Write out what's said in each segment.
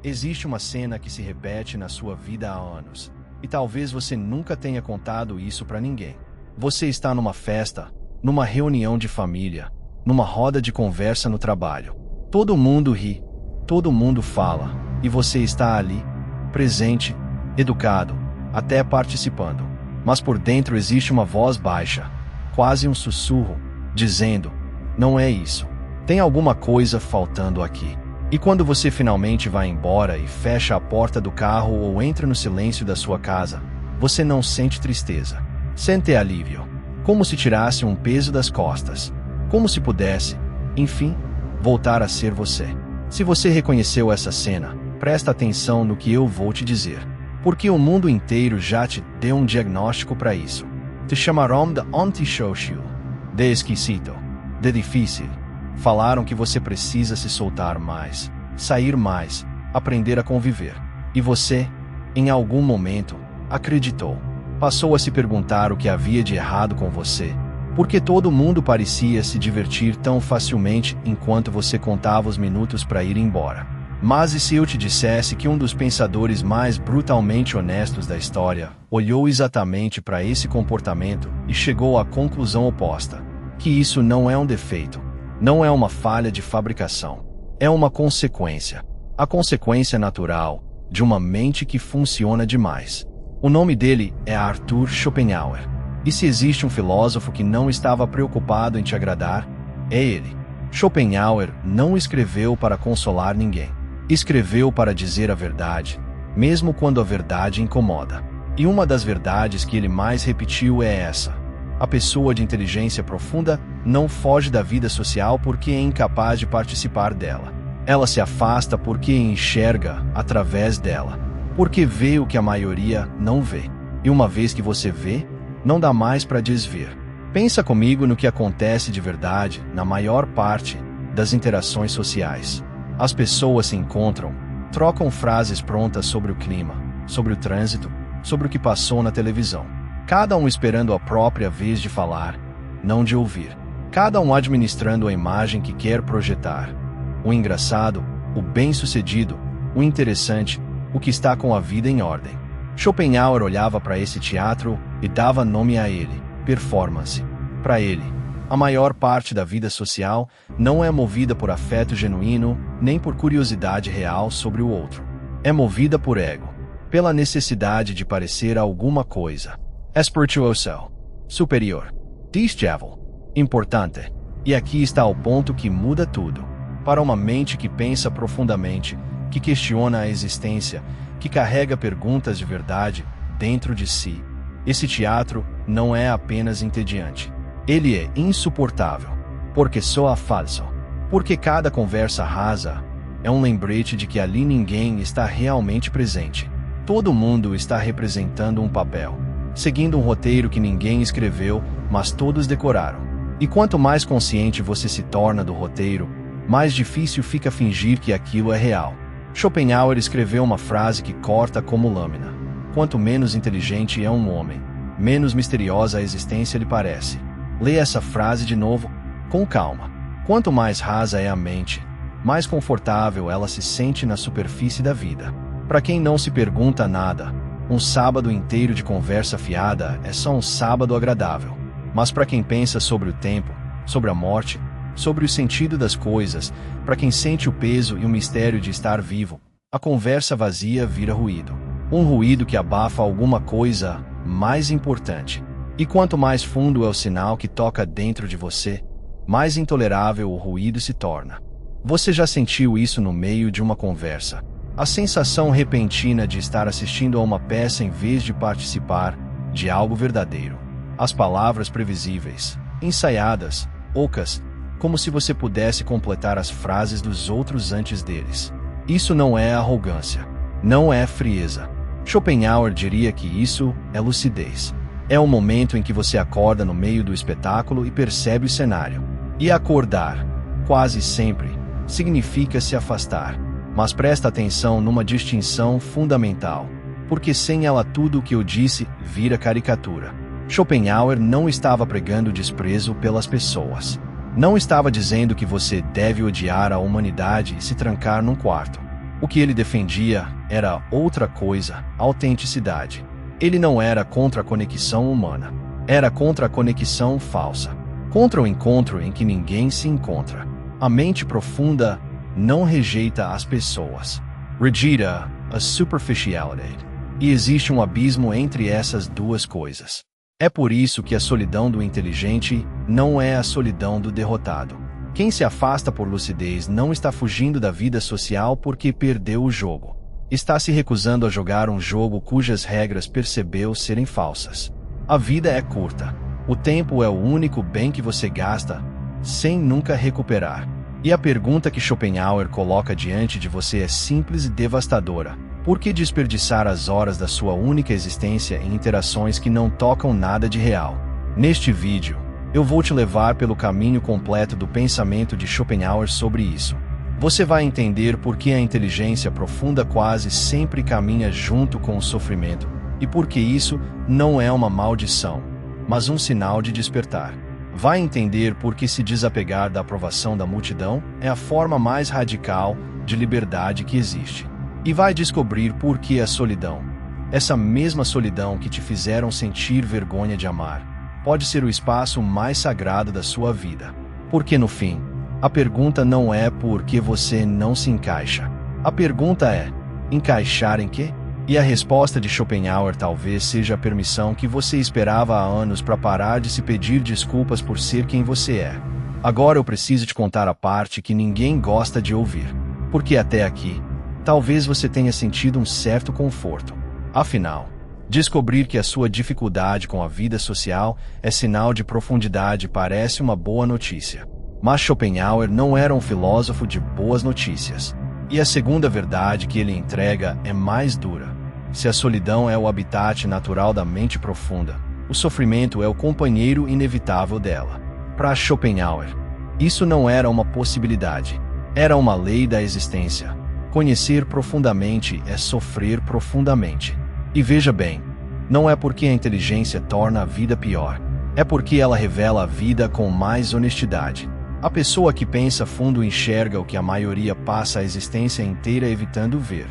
Existe uma cena que se repete na sua vida há anos, e talvez você nunca tenha contado isso para ninguém. Você está numa festa, numa reunião de família, numa roda de conversa no trabalho. Todo mundo ri, todo mundo fala, e você está ali, presente, educado, até participando. Mas por dentro existe uma voz baixa, quase um sussurro, dizendo: não é isso. Tem alguma coisa faltando aqui. E quando você finalmente vai embora e fecha a porta do carro ou entra no silêncio da sua casa, você não sente tristeza. Sente alívio, como se tirasse um peso das costas, como se pudesse, enfim, voltar a ser você. Se você reconheceu essa cena, presta atenção no que eu vou te dizer, porque o mundo inteiro já te deu um diagnóstico para isso. Te chamaram de antisocial, de esquisito, de difícil. Falaram que você precisa se soltar mais, sair mais, aprender a conviver. E você, em algum momento, acreditou. Passou a se perguntar o que havia de errado com você, porque todo mundo parecia se divertir tão facilmente enquanto você contava os minutos para ir embora. Mas e se eu te dissesse que um dos pensadores mais brutalmente honestos da história olhou exatamente para esse comportamento e chegou à conclusão oposta, que isso não é um defeito, não é uma falha de fabricação, é uma consequência, a consequência natural de uma mente que funciona demais. O nome dele é Arthur Schopenhauer. E se existe um filósofo que não estava preocupado em te agradar, é ele. Schopenhauer não escreveu para consolar ninguém. Escreveu para dizer a verdade, mesmo quando a verdade incomoda. E uma das verdades que ele mais repetiu é essa: a pessoa de inteligência profunda não foge da vida social porque é incapaz de participar dela. Ela se afasta porque enxerga através dela, porque vê o que a maioria não vê. E uma vez que você vê, não dá mais para desver. Pensa comigo no que acontece de verdade na maior parte das interações sociais. As pessoas se encontram, trocam frases prontas sobre o clima, sobre o trânsito, sobre o que passou na televisão. Cada um esperando a própria vez de falar, não de ouvir. Cada um administrando a imagem que quer projetar. O engraçado, o bem-sucedido, o interessante, o que está com a vida em ordem. Schopenhauer olhava para esse teatro e dava nome a ele: performance. Para ele, a maior parte da vida social não é movida por afeto genuíno, nem por curiosidade real sobre o outro. É movida por ego, pela necessidade de parecer alguma coisa. Espirituoso, superior, disjável, importante. E aqui está o ponto que muda tudo. Para uma mente que pensa profundamente, que questiona a existência, que carrega perguntas de verdade dentro de si, esse teatro não é apenas entediante. Ele é insuportável, porque soa falso. Porque cada conversa rasa é um lembrete de que ali ninguém está realmente presente. Todo mundo está representando um papel, seguindo um roteiro que ninguém escreveu, mas todos decoraram. E quanto mais consciente você se torna do roteiro, mais difícil fica fingir que aquilo é real. Schopenhauer escreveu uma frase que corta como lâmina: quanto menos inteligente é um homem, menos misteriosa a existência lhe parece. Lê essa frase de novo, com calma. Quanto mais rasa é a mente, mais confortável ela se sente na superfície da vida. Para quem não se pergunta nada, um sábado inteiro de conversa fiada é só um sábado agradável. Mas para quem pensa sobre o tempo, sobre a morte, sobre o sentido das coisas, para quem sente o peso e o mistério de estar vivo, a conversa vazia vira ruído. Um ruído que abafa alguma coisa mais importante. E quanto mais fundo é o sinal que toca dentro de você, mais intolerável o ruído se torna. Você já sentiu isso no meio de uma conversa? A sensação repentina de estar assistindo a uma peça em vez de participar de algo verdadeiro. As palavras previsíveis, ensaiadas, ocas, como se você pudesse completar as frases dos outros antes deles. Isso não é arrogância, não é frieza. Schopenhauer diria que isso é lucidez. É o momento em que você acorda no meio do espetáculo e percebe o cenário. E acordar, quase sempre, significa se afastar. Mas presta atenção numa distinção fundamental, porque sem ela tudo o que eu disse vira caricatura. Schopenhauer não estava pregando desprezo pelas pessoas. Não estava dizendo que você deve odiar a humanidade e se trancar num quarto. O que ele defendia era outra coisa: autenticidade. Ele não era contra a conexão humana. Era contra a conexão falsa. Contra o encontro em que ninguém se encontra. A mente profunda não rejeita as pessoas. Rejeita a superficialidade. E existe um abismo entre essas duas coisas. É por isso que a solidão do inteligente não é a solidão do derrotado. Quem se afasta por lucidez não está fugindo da vida social porque perdeu o jogo. Está se recusando a jogar um jogo cujas regras percebeu serem falsas. A vida é curta. O tempo é o único bem que você gasta sem nunca recuperar. E a pergunta que Schopenhauer coloca diante de você é simples e devastadora. Por que desperdiçar as horas da sua única existência em interações que não tocam nada de real? Neste vídeo, eu vou te levar pelo caminho completo do pensamento de Schopenhauer sobre isso. Você vai entender por que a inteligência profunda quase sempre caminha junto com o sofrimento, e por que isso não é uma maldição, mas um sinal de despertar. Vai entender por que se desapegar da aprovação da multidão é a forma mais radical de liberdade que existe. E vai descobrir por que a solidão, essa mesma solidão que te fizeram sentir vergonha de amar, pode ser o espaço mais sagrado da sua vida. Porque no fim, a pergunta não é por que você não se encaixa. A pergunta é, encaixar em quê? E a resposta de Schopenhauer talvez seja a permissão que você esperava há anos para parar de se pedir desculpas por ser quem você é. Agora eu preciso te contar a parte que ninguém gosta de ouvir. Porque até aqui, talvez você tenha sentido um certo conforto. Afinal, descobrir que a sua dificuldade com a vida social é sinal de profundidade parece uma boa notícia. Mas Schopenhauer não era um filósofo de boas notícias. E a segunda verdade que ele entrega é mais dura. Se a solidão é o habitat natural da mente profunda, o sofrimento é o companheiro inevitável dela. Para Schopenhauer, isso não era uma possibilidade. Era uma lei da existência. Conhecer profundamente é sofrer profundamente. E veja bem, não é porque a inteligência torna a vida pior. É porque ela revela a vida com mais honestidade. A pessoa que pensa fundo enxerga o que a maioria passa a existência inteira evitando ver.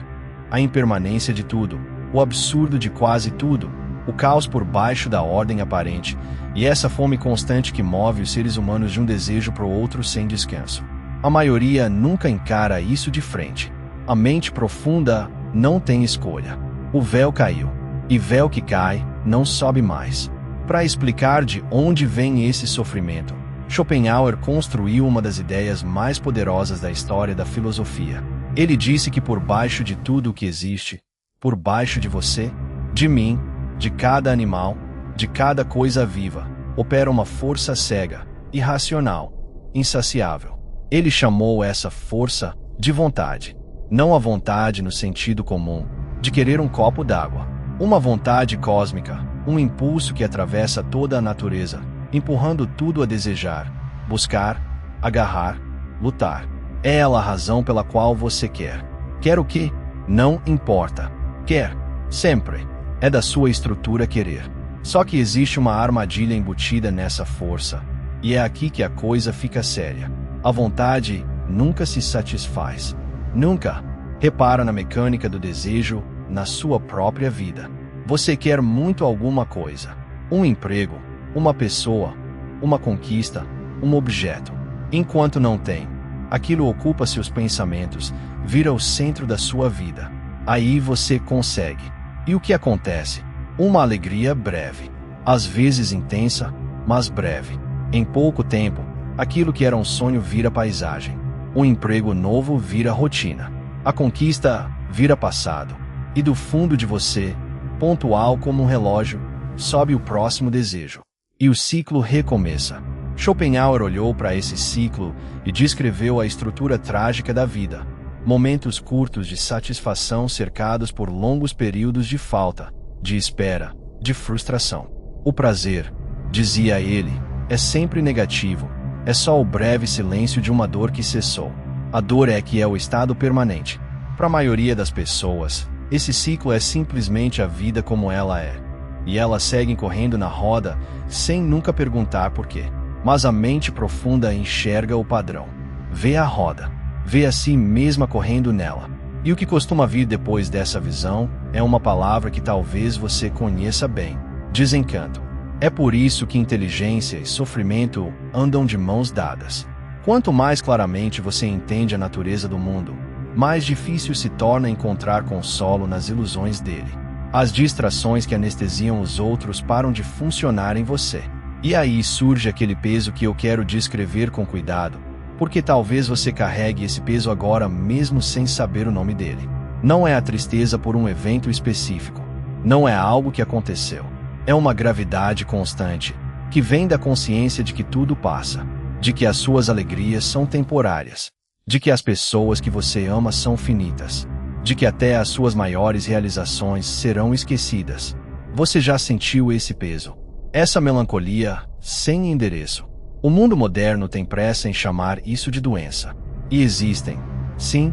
A impermanência de tudo, o absurdo de quase tudo, o caos por baixo da ordem aparente, e essa fome constante que move os seres humanos de um desejo para o outro sem descanso. A maioria nunca encara isso de frente. A mente profunda não tem escolha. O véu caiu. E véu que cai, não sobe mais. Para explicar de onde vem esse sofrimento, Schopenhauer construiu uma das ideias mais poderosas da história da filosofia. Ele disse que por baixo de tudo o que existe, por baixo de você, de mim, de cada animal, de cada coisa viva, opera uma força cega, irracional, insaciável. Ele chamou essa força de vontade. Não a vontade no sentido comum, de querer um copo d'água. Uma vontade cósmica, um impulso que atravessa toda a natureza, empurrando tudo a desejar, buscar, agarrar, lutar. É ela a razão pela qual você quer. Quer o quê? Não importa. Quer, sempre. É da sua estrutura querer. Só que existe uma armadilha embutida nessa força, e é aqui que a coisa fica séria. A vontade nunca se satisfaz. Nunca. Repara na mecânica do desejo na sua própria vida. Você quer muito alguma coisa. Um emprego, uma pessoa, uma conquista, um objeto. Enquanto não tem, aquilo ocupa seus pensamentos, vira o centro da sua vida. Aí você consegue. E o que acontece? Uma alegria breve. Às vezes intensa, mas breve. Em pouco tempo, aquilo que era um sonho vira paisagem. Um emprego novo vira rotina. A conquista vira passado. E do fundo de você, pontual como um relógio, sobe o próximo desejo. E o ciclo recomeça. Schopenhauer olhou para esse ciclo e descreveu a estrutura trágica da vida. Momentos curtos de satisfação cercados por longos períodos de falta, de espera, de frustração. O prazer, dizia ele, é sempre negativo. É só o breve silêncio de uma dor que cessou. A dor é que é o estado permanente. Para a maioria das pessoas, esse ciclo é simplesmente a vida como ela é. E elas seguem correndo na roda, sem nunca perguntar por quê. Mas a mente profunda enxerga o padrão. Vê a roda. Vê a si mesma correndo nela. E o que costuma vir depois dessa visão é uma palavra que talvez você conheça bem: desencanto. É por isso que inteligência e sofrimento andam de mãos dadas. Quanto mais claramente você entende a natureza do mundo, mais difícil se torna encontrar consolo nas ilusões dele. As distrações que anestesiam os outros param de funcionar em você. E aí surge aquele peso que eu quero descrever com cuidado, porque talvez você carregue esse peso agora mesmo sem saber o nome dele. Não é a tristeza por um evento específico. Não é algo que aconteceu. É uma gravidade constante, que vem da consciência de que tudo passa, de que as suas alegrias são temporárias, de que as pessoas que você ama são finitas, de que até as suas maiores realizações serão esquecidas. Você já sentiu esse peso? Essa melancolia sem endereço? O mundo moderno tem pressa em chamar isso de doença. E existem, sim,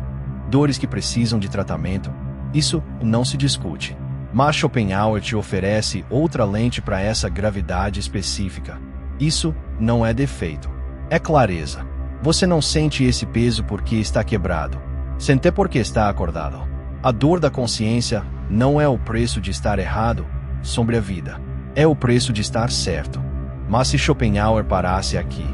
dores que precisam de tratamento. Isso não se discute. Mas Schopenhauer te oferece outra lente para essa gravidade específica. Isso não é defeito. É clareza. Você não sente esse peso porque está quebrado. Sente porque está acordado. A dor da consciência não é o preço de estar errado sobre a vida. É o preço de estar certo. Mas se Schopenhauer parasse aqui,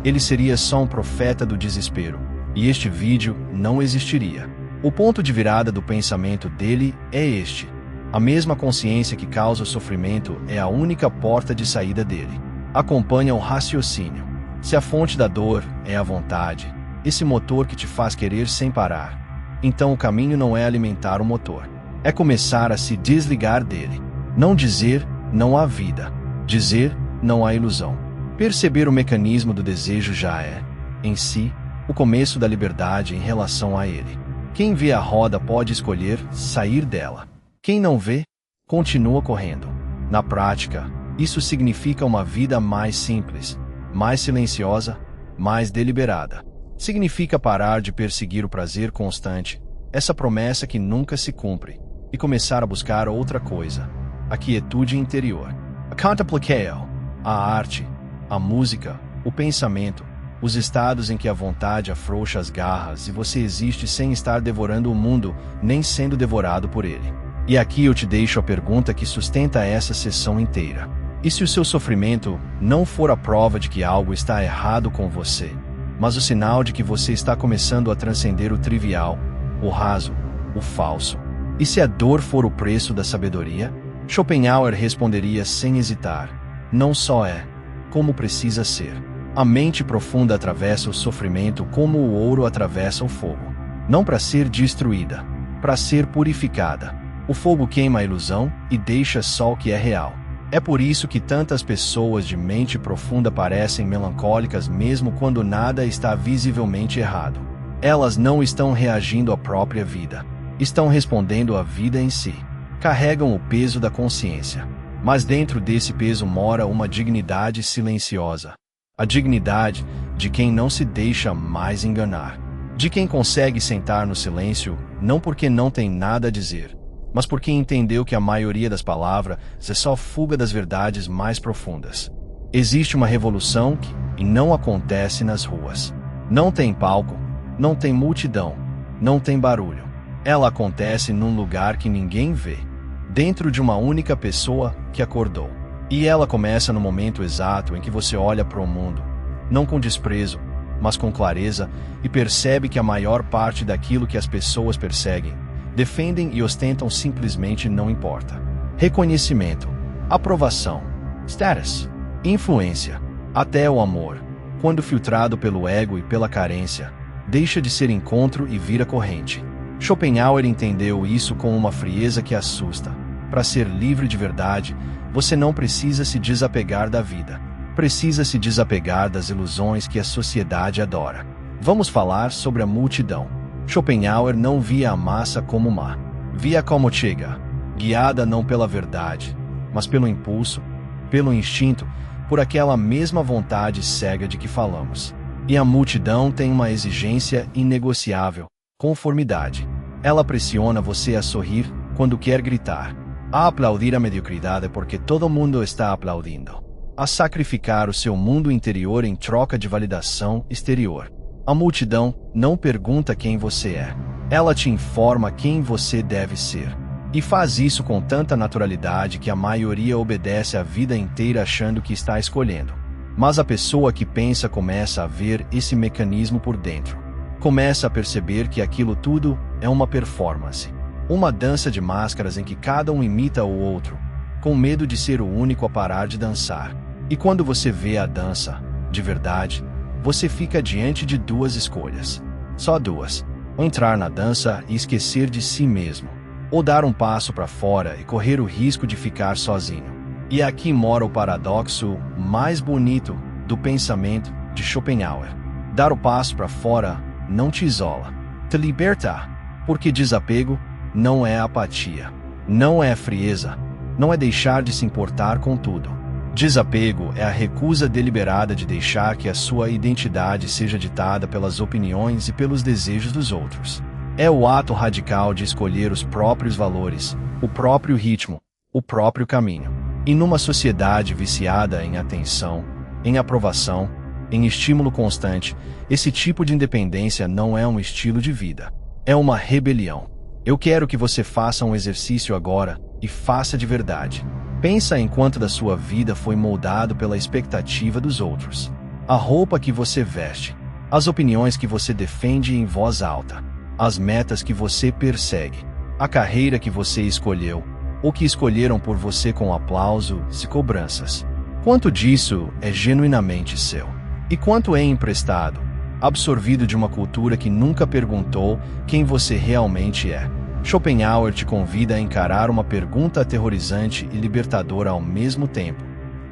ele seria só um profeta do desespero, e este vídeo não existiria. O ponto de virada do pensamento dele é este: a mesma consciência que causa o sofrimento é a única porta de saída dele. Acompanha o raciocínio. Se a fonte da dor é a vontade, esse motor que te faz querer sem parar, então o caminho não é alimentar o motor, é começar a se desligar dele. Não dizer não há vida, dizer não há ilusão. Perceber o mecanismo do desejo já é, em si, o começo da liberdade em relação a ele. Quem vê a roda pode escolher sair dela. Quem não vê, continua correndo. Na prática, isso significa uma vida mais simples, mais silenciosa, mais deliberada. Significa parar de perseguir o prazer constante, essa promessa que nunca se cumpre, e começar a buscar outra coisa: a quietude interior, a contemplação, a arte, a música, o pensamento, os estados em que a vontade afrouxa as garras e você existe sem estar devorando o mundo, nem sendo devorado por ele. E aqui eu te deixo a pergunta que sustenta essa sessão inteira. E se o seu sofrimento não for a prova de que algo está errado com você, mas o sinal de que você está começando a transcender o trivial, o raso, o falso? E se a dor for o preço da sabedoria? Schopenhauer responderia sem hesitar: não só é, como precisa ser. A mente profunda atravessa o sofrimento como o ouro atravessa o fogo. Não para ser destruída, para ser purificada. O fogo queima a ilusão e deixa só o que é real. É por isso que tantas pessoas de mente profunda parecem melancólicas mesmo quando nada está visivelmente errado. Elas não estão reagindo à própria vida. Estão respondendo à vida em si. Carregam o peso da consciência. Mas dentro desse peso mora uma dignidade silenciosa. A dignidade de quem não se deixa mais enganar. De quem consegue sentar no silêncio, não porque não tem nada a dizer, mas porque entendeu que a maioria das palavras é só fuga das verdades mais profundas. Existe uma revolução que não acontece nas ruas. Não tem palco, não tem multidão, não tem barulho. Ela acontece num lugar que ninguém vê, dentro de uma única pessoa que acordou. E ela começa no momento exato em que você olha para o mundo, não com desprezo, mas com clareza, e percebe que a maior parte daquilo que as pessoas perseguem, defendem e ostentam simplesmente não importa. Reconhecimento, aprovação, status, influência, até o amor, quando filtrado pelo ego e pela carência, deixa de ser encontro e vira corrente. Schopenhauer entendeu isso com uma frieza que assusta. Para ser livre de verdade, você não precisa se desapegar da vida. Precisa se desapegar das ilusões que a sociedade adora. Vamos falar sobre a multidão. Schopenhauer não via a massa como má. Via como chega, guiada não pela verdade, mas pelo impulso, pelo instinto, por aquela mesma vontade cega de que falamos. E a multidão tem uma exigência inegociável: conformidade. Ela pressiona você a sorrir quando quer gritar, a aplaudir a mediocridade porque todo mundo está aplaudindo, a sacrificar o seu mundo interior em troca de validação exterior. A multidão não pergunta quem você é. Ela te informa quem você deve ser. E faz isso com tanta naturalidade que a maioria obedece a vida inteira achando que está escolhendo. Mas a pessoa que pensa começa a ver esse mecanismo por dentro. Começa a perceber que aquilo tudo é uma performance. Uma dança de máscaras em que cada um imita o outro, com medo de ser o único a parar de dançar. E quando você vê a dança, de verdade, você fica diante de duas escolhas. Só duas. Ou entrar na dança e esquecer de si mesmo. Ou dar um passo para fora e correr o risco de ficar sozinho. E aqui mora o paradoxo mais bonito do pensamento de Schopenhauer. Dar o passo para fora não te isola, te liberta, porque desapego não é apatia, não é frieza, não é deixar de se importar com tudo. Desapego é a recusa deliberada de deixar que a sua identidade seja ditada pelas opiniões e pelos desejos dos outros. É o ato radical de escolher os próprios valores, o próprio ritmo, o próprio caminho. E numa sociedade viciada em atenção, em aprovação, em estímulo constante, esse tipo de independência não é um estilo de vida. É uma rebelião. Eu quero que você faça um exercício agora e faça de verdade. Pensa em quanto da sua vida foi moldado pela expectativa dos outros. A roupa que você veste, as opiniões que você defende em voz alta, as metas que você persegue, a carreira que você escolheu, ou que escolheram por você com aplauso e cobranças. Quanto disso é genuinamente seu? E quanto é emprestado, absorvido de uma cultura que nunca perguntou quem você realmente é? Schopenhauer te convida a encarar uma pergunta aterrorizante e libertadora ao mesmo tempo.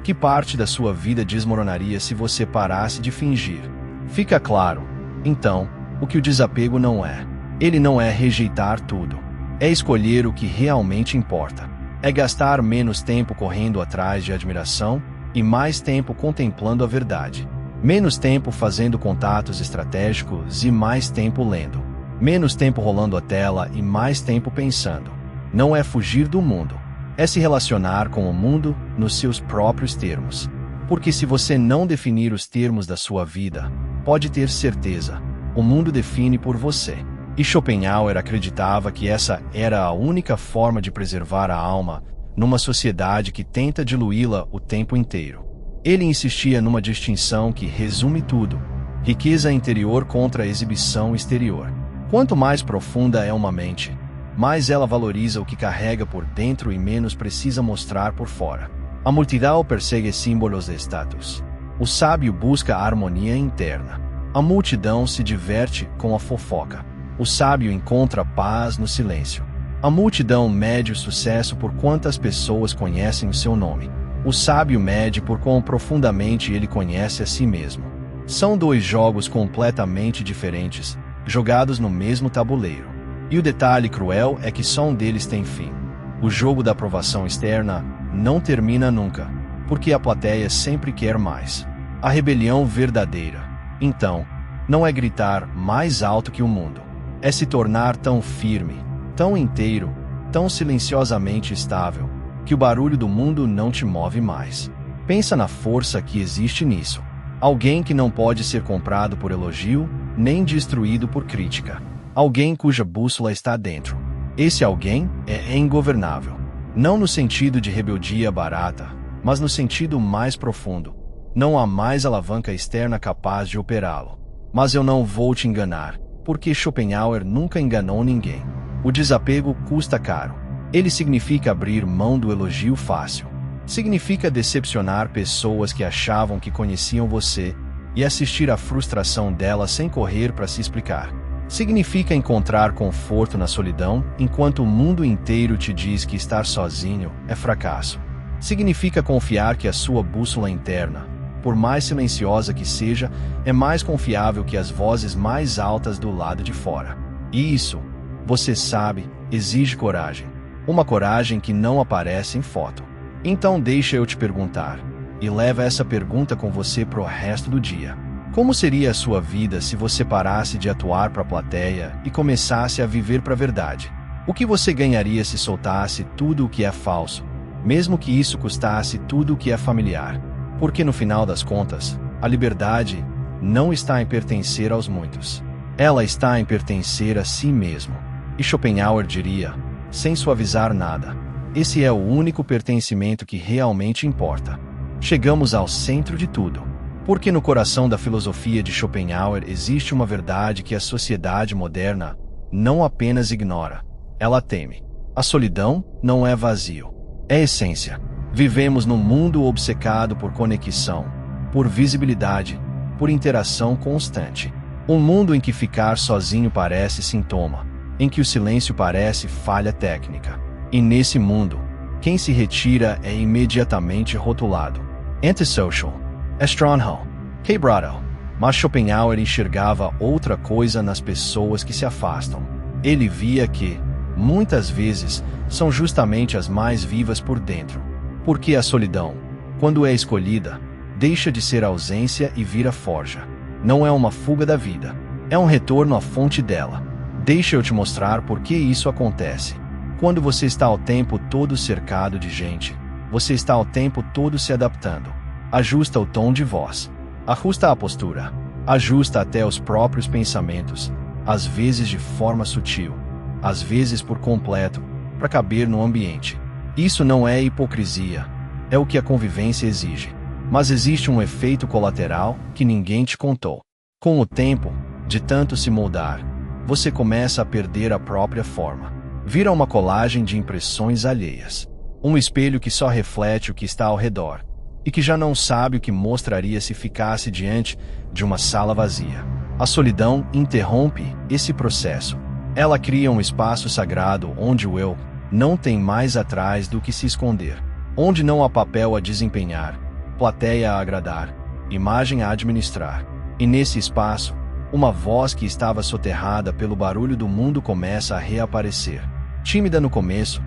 Que parte da sua vida desmoronaria se você parasse de fingir? Fica claro, então, o que o desapego não é. Ele não é rejeitar tudo. É escolher o que realmente importa. É gastar menos tempo correndo atrás de admiração e mais tempo contemplando a verdade. Menos tempo fazendo contatos estratégicos e mais tempo lendo. Menos tempo rolando a tela e mais tempo pensando. Não é fugir do mundo. É se relacionar com o mundo nos seus próprios termos. Porque se você não definir os termos da sua vida, pode ter certeza, o mundo define por você. E Schopenhauer acreditava que essa era a única forma de preservar a alma numa sociedade que tenta diluí-la o tempo inteiro. Ele insistia numa distinção que resume tudo: riqueza interior contra exibição exterior. Quanto mais profunda é uma mente, mais ela valoriza o que carrega por dentro e menos precisa mostrar por fora. A multidão persegue símbolos de status. O sábio busca a harmonia interna. A multidão se diverte com a fofoca. O sábio encontra paz no silêncio. A multidão mede o sucesso por quantas pessoas conhecem o seu nome. O sábio mede por quão profundamente ele conhece a si mesmo. São dois jogos completamente diferentes, jogados no mesmo tabuleiro. E o detalhe cruel é que só um deles tem fim. O jogo da aprovação externa não termina nunca, porque a plateia sempre quer mais. A rebelião verdadeira, então, não é gritar mais alto que o mundo. É se tornar tão firme, tão inteiro, tão silenciosamente estável, que o barulho do mundo não te move mais. Pensa na força que existe nisso. Alguém que não pode ser comprado por elogio, nem destruído por crítica. Alguém cuja bússola está dentro. Esse alguém é ingovernável. Não no sentido de rebeldia barata, mas no sentido mais profundo. Não há mais alavanca externa capaz de operá-lo. Mas eu não vou te enganar, porque Schopenhauer nunca enganou ninguém. O desapego custa caro. Ele significa abrir mão do elogio fácil. Significa decepcionar pessoas que achavam que conheciam você e assistir à frustração delas sem correr para se explicar. Significa encontrar conforto na solidão enquanto o mundo inteiro te diz que estar sozinho é fracasso. Significa confiar que a sua bússola interna, por mais silenciosa que seja, é mais confiável que as vozes mais altas do lado de fora. E isso, você sabe, exige coragem. Uma coragem que não aparece em foto. Então deixa eu te perguntar, e leva essa pergunta com você pro resto do dia. Como seria a sua vida se você parasse de atuar para a plateia e começasse a viver para a verdade? O que você ganharia se soltasse tudo o que é falso, mesmo que isso custasse tudo o que é familiar? Porque no final das contas, a liberdade não está em pertencer aos muitos. Ela está em pertencer a si mesmo. E Schopenhauer diria, sem suavizar nada, esse é o único pertencimento que realmente importa. Chegamos ao centro de tudo. Porque no coração da filosofia de Schopenhauer existe uma verdade que a sociedade moderna não apenas ignora, ela teme. A solidão não é vazio, é essência. Vivemos num mundo obcecado por conexão, por visibilidade, por interação constante. Um mundo em que ficar sozinho parece sintoma, em que o silêncio parece falha técnica. E nesse mundo, quem se retira é imediatamente rotulado. Antisocial. Stronghold. Quebrado. Mas Schopenhauer enxergava outra coisa nas pessoas que se afastam. Ele via que, muitas vezes, são justamente as mais vivas por dentro. Porque a solidão, quando é escolhida, deixa de ser ausência e vira forja. Não é uma fuga da vida, é um retorno à fonte dela. Deixa eu te mostrar por que isso acontece. Quando você está o tempo todo cercado de gente, você está o tempo todo se adaptando. Ajusta o tom de voz, ajusta a postura, ajusta até os próprios pensamentos, às vezes de forma sutil, às vezes por completo, para caber no ambiente. Isso não é hipocrisia, é o que a convivência exige. Mas existe um efeito colateral que ninguém te contou. Com o tempo, de tanto se moldar, você começa a perder a própria forma. Vira uma colagem de impressões alheias. Um espelho que só reflete o que está ao redor, e que já não sabe o que mostraria se ficasse diante de uma sala vazia. A solidão interrompe esse processo. Ela cria um espaço sagrado onde o eu não tem mais atrás do que se esconder, onde não há papel a desempenhar, plateia a agradar, imagem a administrar. E nesse espaço, uma voz que estava soterrada pelo barulho do mundo começa a reaparecer. Tímida no começo,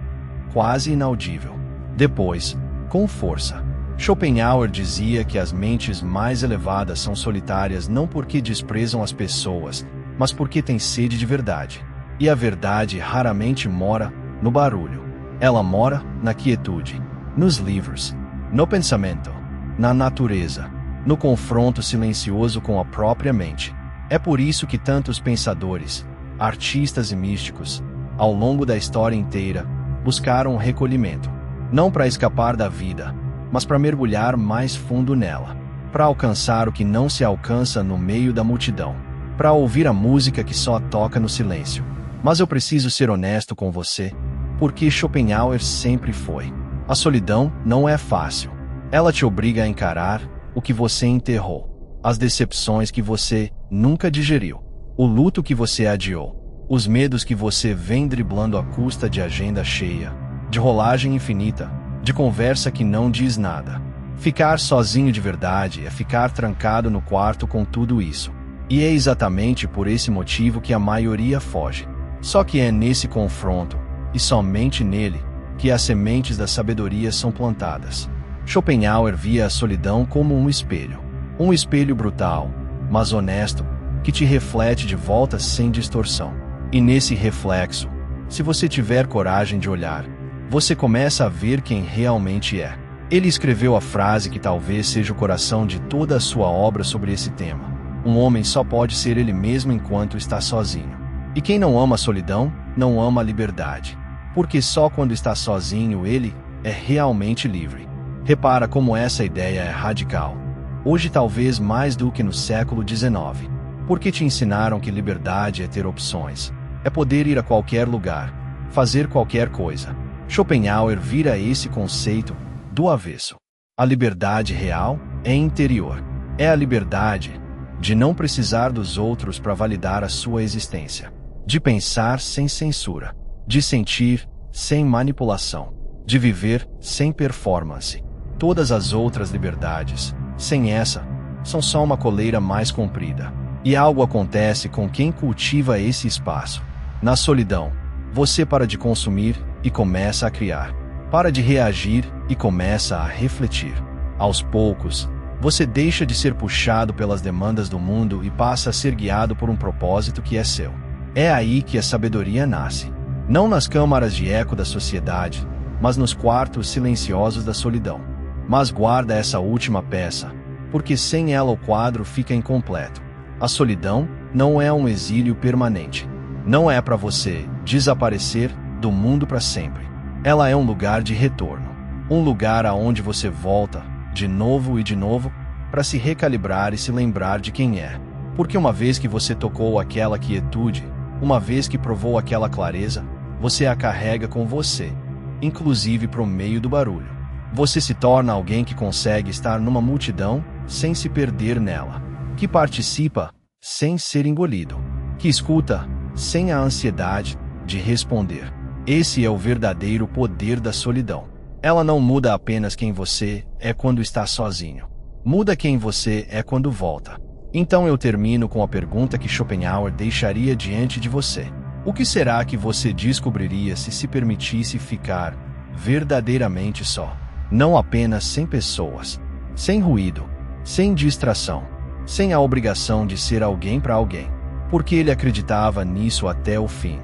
quase inaudível. Depois, com força. Schopenhauer dizia que as mentes mais elevadas são solitárias não porque desprezam as pessoas, mas porque têm sede de verdade. E a verdade raramente mora no barulho. Ela mora na quietude, nos livros, no pensamento, na natureza, no confronto silencioso com a própria mente. É por isso que tantos pensadores, artistas e místicos, ao longo da história inteira, buscaram o recolhimento, não para escapar da vida, mas para mergulhar mais fundo nela, para alcançar o que não se alcança no meio da multidão, para ouvir a música que só toca no silêncio. Mas eu preciso ser honesto com você, porque Schopenhauer sempre foi. A solidão não é fácil. Ela te obriga a encarar o que você enterrou, as decepções que você nunca digeriu, o luto que você adiou, os medos que você vem driblando à custa de agenda cheia, de rolagem infinita, de conversa que não diz nada. Ficar sozinho de verdade é ficar trancado no quarto com tudo isso. E é exatamente por esse motivo que a maioria foge. Só que é nesse confronto, e somente nele, que as sementes da sabedoria são plantadas. Schopenhauer via a solidão como um espelho brutal, mas honesto, que te reflete de volta sem distorção. E nesse reflexo, se você tiver coragem de olhar, você começa a ver quem realmente é. Ele escreveu a frase que talvez seja o coração de toda a sua obra sobre esse tema. Um homem só pode ser ele mesmo enquanto está sozinho. E quem não ama a solidão, não ama a liberdade. Porque só quando está sozinho ele é realmente livre. Repara como essa ideia é radical. Hoje talvez mais do que no século XIX. Porque te ensinaram que liberdade é ter opções. É poder ir a qualquer lugar, fazer qualquer coisa. Schopenhauer vira esse conceito do avesso. A liberdade real é interior. É a liberdade de não precisar dos outros para validar a sua existência. De pensar sem censura. De sentir sem manipulação. De viver sem performance. Todas as outras liberdades, sem essa, são só uma coleira mais comprida. E algo acontece com quem cultiva esse espaço. Na solidão, você para de consumir e começa a criar. Para de reagir e começa a refletir. Aos poucos, você deixa de ser puxado pelas demandas do mundo e passa a ser guiado por um propósito que é seu. É aí que a sabedoria nasce. Não nas câmaras de eco da sociedade, mas nos quartos silenciosos da solidão. Mas guarda essa última peça. porque sem ela o quadro fica incompleto. A solidão não é um exílio permanente. Não é para você desaparecer do mundo para sempre. Ela é um lugar de retorno. Um lugar aonde você volta, de novo e de novo, para se recalibrar e se lembrar de quem é. Porque uma vez que você tocou aquela quietude, uma vez que provou aquela clareza, você a carrega com você, inclusive pro meio do barulho. Você se torna alguém que consegue estar numa multidão sem se perder nela, que participa sem ser engolido, que escuta sem a ansiedade de responder. Esse é o verdadeiro poder da solidão. Ela não muda apenas quem você é quando está sozinho. Muda quem você é quando volta. Então eu termino com a pergunta que Schopenhauer deixaria diante de você. O que será que você descobriria se permitisse ficar verdadeiramente só? Não apenas sem pessoas, sem ruído, sem distração, sem a obrigação de ser alguém para alguém. Porque ele acreditava nisso até o fim.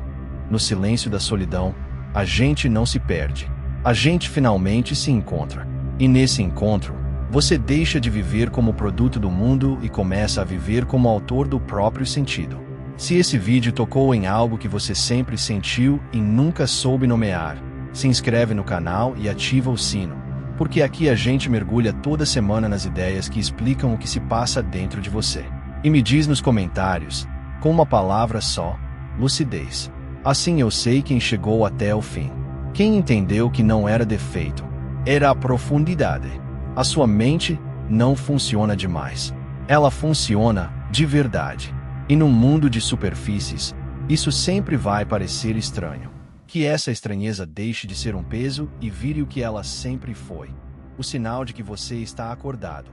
No silêncio da solidão, a gente não se perde. A gente finalmente se encontra. E nesse encontro, você deixa de viver como produto do mundo e começa a viver como autor do próprio sentido. Se esse vídeo tocou em algo que você sempre sentiu e nunca soube nomear, se inscreve no canal e ativa o sino, porque aqui a gente mergulha toda semana nas ideias que explicam o que se passa dentro de você. E me diz nos comentários, com uma palavra só, lucidez. Assim eu sei quem chegou até o fim. Quem entendeu que não era defeito, era a profundidade. A sua mente não funciona demais. Ela funciona de verdade. E num mundo de superfícies, isso sempre vai parecer estranho. Que essa estranheza deixe de ser um peso e vire o que ela sempre foi. O sinal de que você está acordado.